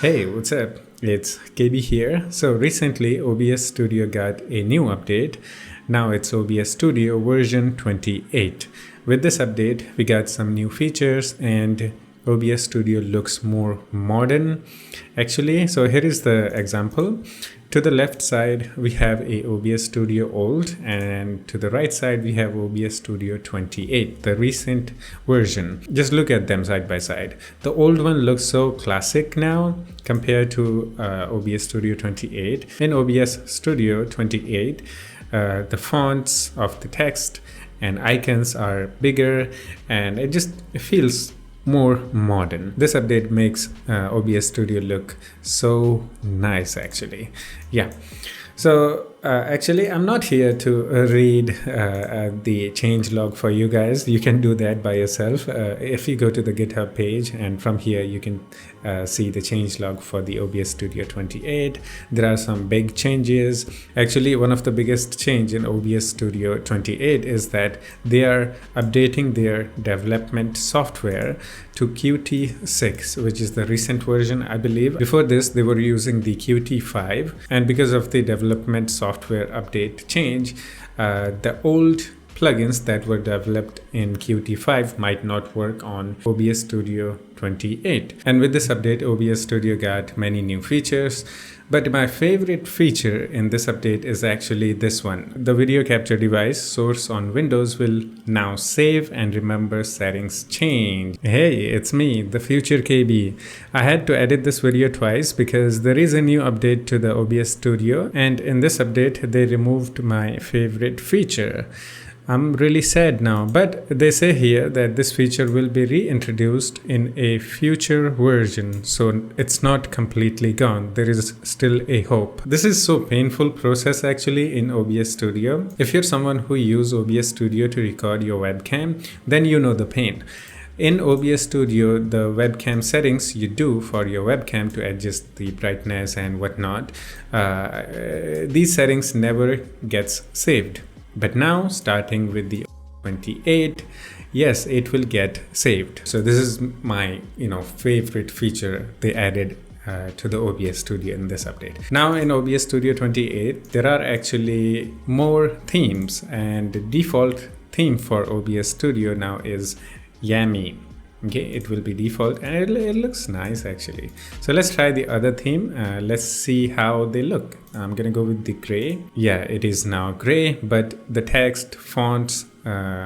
Hey, what's up? It's KB here. So recently OBS Studio got a new update. Now it's OBS Studio version 28. With this update, we got some new features and OBS Studio looks more modern actually. So here is the example. To the left side, we have a OBS Studio old, and to the right side, we have OBS Studio 28, the recent version. Just look at them side by side. The old one looks so classic now compared to OBS Studio 28. In OBS Studio 28, the fonts of the text and icons are bigger, and it just feels more modern. This update makes OBS Studio look so nice actually. Yeah. So actually I'm not here to read the changelog for you guys. You can do that by yourself. If you go to the GitHub page, and from here you can see the changelog for the OBS Studio 28. There are some big changes. Actually, one of the biggest change in OBS Studio 28 is that they are updating their development software to Qt6, which is the recent version, I believe. Before this, they were using the Qt5, and because of the development software update change, the old plugins that were developed in Qt5 might not work on OBS Studio 28. And with this update, OBS Studio got many new features. But my favorite feature in this update is actually this one. The video capture device source on Windows will now save and remember settings change. Hey, it's me, the future KB. I had to edit this video twice because there is a new update to the OBS Studio, and in this update they removed my favorite feature. I'm really sad now, but they say here that this feature will be reintroduced in a future version, so it's not completely gone. There is still a hope. This is so painful process actually in OBS Studio. If you're someone who use OBS Studio to record your webcam, then you know the pain. In OBS Studio, the webcam settings you do for your webcam to adjust the brightness and whatnot, these settings never gets saved. But now, starting with the 28, yes, it will get saved. So this is my, favorite feature they added to the OBS Studio in this update. Now in OBS Studio 28, there are actually more themes, and the default theme for OBS Studio now is Yummy. Okay, it will be default, and it looks nice actually. So let's try the other theme. Let's see how they look. I'm gonna go with the gray. Yeah, it is now gray, but the text font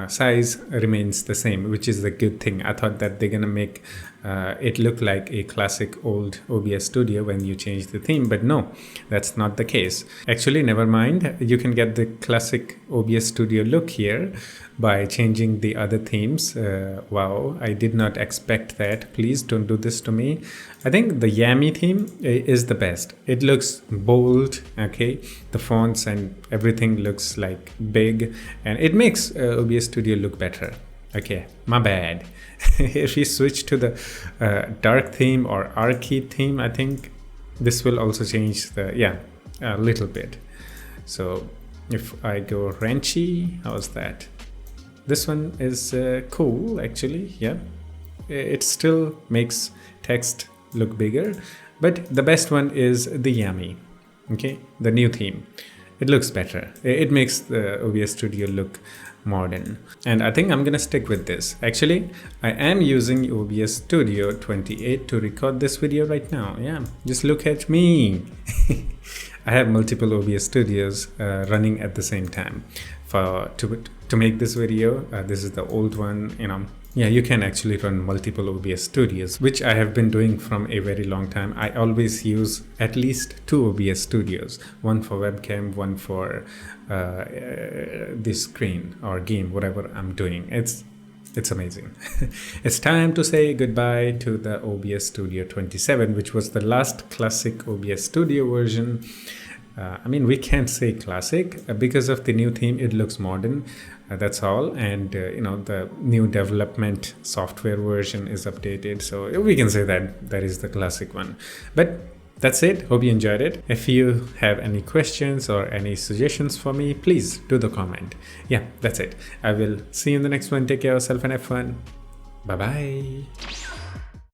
size remains the same, which is the good thing. I thought that they're gonna make it look like a classic old OBS Studio when you change the theme, but no, that's not the case. Actually, never mind. You can get the classic OBS Studio look here by changing the other themes. Wow, I did not expect that. Please don't do this to me. I think the Yummy theme is the best. It looks bold, okay? The fonts and everything looks like big, and it makes OBS Studio look better. Okay, my bad. If you switch to the dark theme or arcade theme, I think this will also change the, a little bit. So if I go wrenchy, how's that? This one is cool actually, yeah. It still makes text look bigger, but the best one is the Yummy, okay? The new theme. It looks better. It makes the OBS Studio look modern, and I think I'm gonna stick with this. Actually, I am using OBS Studio 28 to record this video right now. Yeah, just look at me. I have multiple OBS Studios running at the same time to make this video. This is the old one, Yeah, you can actually run multiple OBS Studios, which I have been doing from a very long time. I always use at least 2 OBS Studios, one for webcam, one for this screen or game, whatever I'm doing. It's amazing. It's time to say goodbye to the OBS Studio 27, which was the last classic OBS Studio version. We can't say classic because of the new theme. It looks modern. That's all. And the new development software version is updated, so we can say that is the classic one. But that's it. Hope you enjoyed it. If you have any questions or any suggestions for me, please do the comment. Yeah, that's it. I will see you in the next one. Take care of yourself and have fun. Bye bye.